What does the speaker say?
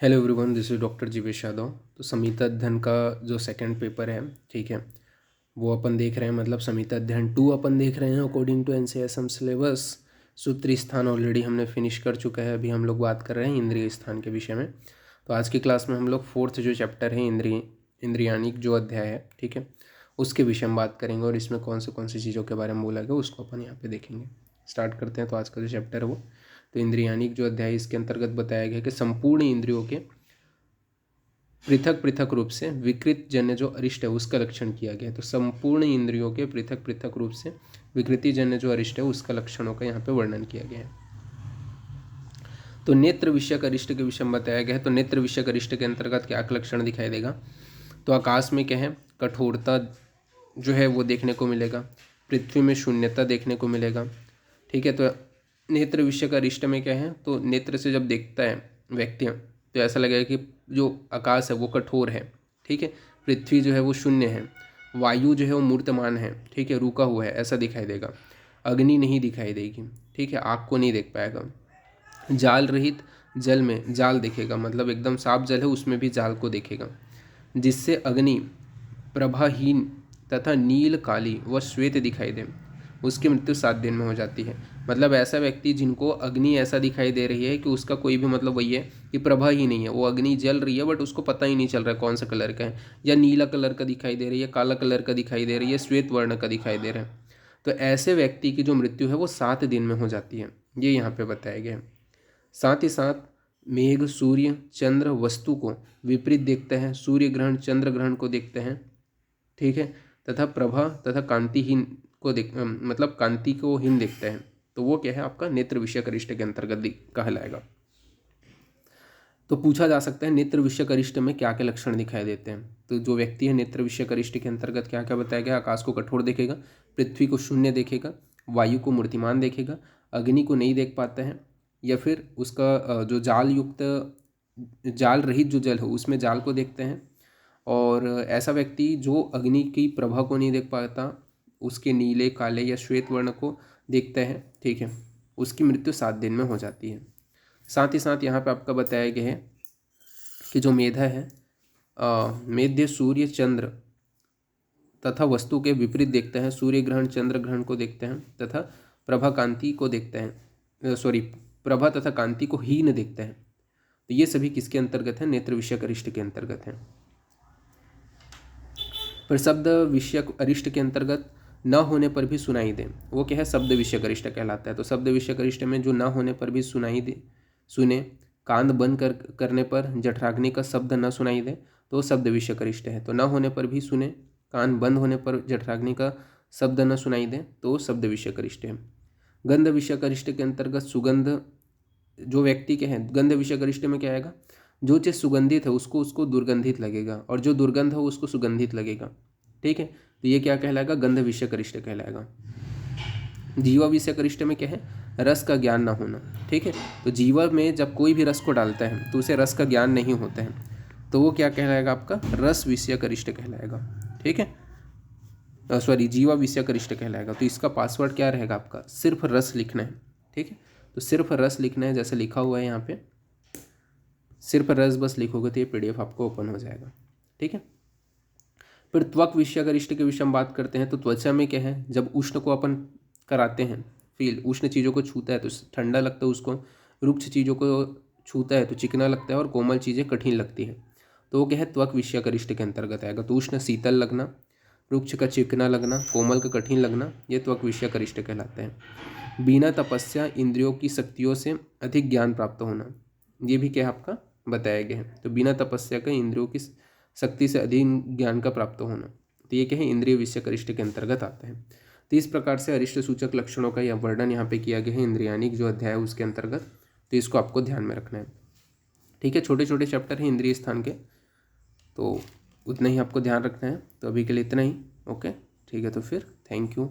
Hello everyone, this is doctor Jivesh Yadav. तो संहिता अध्ययन का जो सेकंड पेपर है, ठीक है, वो अपन देख रहे हैं। मतलब संहिता अध्ययन 2 अपन देख रहे हैं अकॉर्डिंग टू एनसीएसएम सिलेबस। सूत्री स्थान ऑलरेडी हमने फिनिश कर चुका है। अभी हम लोग बात कर रहे हैं इंद्रिय स्थान के विषय में। तो आज की क्लास में हम लोग फोर्थ जो चैप्टर है इंद्रियानिक जो अध्याय है, ठीक है, उसके विषय में बात करेंगे और इसमें कौन सी चीज़ों के बारे में बोला गया उसको अपन यहाँ पे देखेंगे। स्टार्ट करते हैं। तो आज का जो चैप्टर है वो, तो इंद्रियानिक जो अध्याय, इसके अंतर्गत बताया गया कि संपूर्ण इंद्रियों के पृथक पृथक रूप से विकृत जन्य जो अरिष्ट है उसका लक्षण किया गया है। तो संपूर्ण इंद्रियों के पृथक पृथक रूप से विकृति जन्य जो अरिष्ट है उसका लक्षणों का यहाँ पे वर्णन किया गया है। तो नेत्र विषयक अरिष्ट के विषय में बताया गया है। तो नेत्र विषयक अरिष्ट के अंतर्गत क्या लक्षण दिखाई देगा? तो आकाश में क्या है, कठोरता जो है वो देखने को मिलेगा। पृथ्वी में शून्यता देखने को मिलेगा, ठीक है। तो नेत्र विषयक अरिष्ट में क्या है, तो नेत्र से जब देखता है व्यक्ति तो ऐसा लगेगा कि जो आकाश है वो कठोर है, ठीक है। पृथ्वी जो है वो शून्य है, वायु जो है वो मूर्तमान है, ठीक है, रुका हुआ है, ऐसा दिखाई देगा। अग्नि नहीं दिखाई देगी, ठीक है, आग को नहीं देख पाएगा। जाल रहित जल में जाल देखेगा, मतलब एकदम साफ जल है उसमें भी जाल को देखेगा, जिससे अग्नि प्रभाहीन तथा नील काली व श्वेत दिखाई दे। उसकी मृत्यु 7 दिन में हो जाती है। मतलब ऐसा व्यक्ति जिनको अग्नि ऐसा दिखाई दे रही है कि उसका कोई भी मतलब वही है कि प्रभा ही नहीं है, वो अग्नि जल रही है बट उसको पता ही नहीं चल रहा है कौन सा कलर का है, या नीला कलर का दिखाई दे रही है, काला कलर का दिखाई दे रही है, श्वेत वर्ण का दिखाई दे रहा है। तो ऐसे व्यक्ति की जो मृत्यु है वो 7 दिन में हो जाती है, ये यहाँ पे बताया गया है। साथ ही साथ मेघ, सूर्य, चंद्र वस्तु को विपरीत देखते हैं, सूर्य ग्रहण चंद्र ग्रहण को देखते हैं, ठीक है, तथा प्रभा तथा कांतिहीन को मतलब कांति को हीन देखते हैं। तो वो क्या है, आपका नेत्र विषयक अरिष्ट के अंतर्गत कहलाएगा। तो पूछा जा सकता है नेत्र विषयक अरिष्ट में क्या क्या लक्षण दिखाई देते हैं। तो जो व्यक्ति है नेत्र विषयक अरिष्ट के अंतर्गत क्या क्या बताया गया? आकाश को कठोर देखेगा, पृथ्वी को शून्य देखेगा, वायु को मूर्तिमान देखेगा, अग्नि को नहीं देख पाता है, या फिर उसका जो जाल युक्त जाल रहित जो जल है उसमें जाल को देखते हैं। और ऐसा व्यक्ति जो अग्नि की प्रभा को नहीं देख पाता, उसके नीले काले या श्वेत वर्ण को देखता है, ठीक है, उसकी मृत्यु 7 दिन में हो जाती है। साथ ही साथ यहाँ पे आपका बताया गया है कि जो मेधा है, मेध्य सूर्य चंद्र तथा वस्तु के विपरीत देखते हैं, सूर्य ग्रहण चंद्र ग्रहण को देखते हैं, तथा प्रभा कांति को देखते हैं, प्रभा तथा कांति को हीन देखते हैं। तो ये सभी किसके अंतर्गत है? नेत्र विषयक अरिष्ट के अंतर्गत है। पर शब्द विषयक अरिष्ट के अंतर्गत न होने पर भी सुनाई दे, वो क्या है? शब्द विषयक अरिष्ट कहलाता है। तो शब्द विषयक अरिष्ट में जो न होने पर भी सुनाई दे, सुने, कान बंद करने पर जठराग्नि का शब्द न सुनाई दे, तो शब्द विषयक अरिष्ट है। तो न होने पर भी सुने, कान बंद होने पर जठराग्नि का शब्द न सुनाई दे, तो शब्द विषयक अरिष्ट है। गंध विषयक अरिष्ट के अंतर्गत सुगंध जो व्यक्ति के हैं, गंध विषयक अरिष्ट में क्या आएगा? जो चीज़ सुगंधित है उसको उसको दुर्गंधित लगेगा, और जो दुर्गंध हो उसको सुगंधित लगेगा, ठीक है। तो ये क्या कहलाएगा? गंध विषयक अरिष्ट कहलाएगा। जीवा विषयक अरिष्ट में क्या है? रस का ज्ञान ना होना, ठीक है। तो जीवा में जब कोई भी रस को डालता है तो उसे रस का ज्ञान नहीं होता है, तो वो क्या कहलाएगा? आपका रस विषयक अरिष्ट कहलाएगा, ठीक है। सॉरी, जीवा विषयक अरिष्ट कहलाएगा। तो इसका पासवर्ड क्या रहेगा आपका? सिर्फ रस लिखना है, ठीक है। तो सिर्फ रस लिखना है, जैसे लिखा हुआ है यहाँ पे, सिर्फ रस बस लिखोगे तो ये पीडीएफ आपको ओपन हो जाएगा, ठीक है। फिर त्वक विषयक अरिष्ट के विषय में बात करते हैं। तो त्वचा में क्या है? जब उष्ण को अपन कराते हैं फील, उष्ण चीज़ों को छूता है तो ठंडा लगता है उसको, रुक्ष चीज़ों को छूता है तो चिकना लगता है, और कोमल चीज़ें कठिन लगती है। तो वो क्या है? त्वक विषयक अरिष्ट के अंतर्गत आएगा। तो उष्ण शीतल लगना, रुक्ष का चिकना लगना, कोमल का कठिन लगना, ये त्वक विषयक अरिष्ट कहलाते हैं। बिना तपस्या इंद्रियों की शक्तियों से अधिक ज्ञान प्राप्त होना, ये भी क्या आपका बताया गया है। तो बिना तपस्या का इंद्रियों की शक्ति से अधिक ज्ञान का प्राप्त होना, तो ये क्या है? इंद्रिय विषयक अरिष्ट के अंतर्गत आता है। तो इस प्रकार से अरिष्ट सूचक लक्षणों का यह वर्णन यहाँ पे किया गया है इंद्रियानिक जो अध्याय है उसके अंतर्गत। तो इसको आपको ध्यान में रखना है, ठीक है। छोटे छोटे चैप्टर हैं इंद्रिय स्थान के, तो उतना ही आपको ध्यान रखना है। तो अभी के लिए इतना ही, ओके, ठीक है। तो फिर थैंक यू।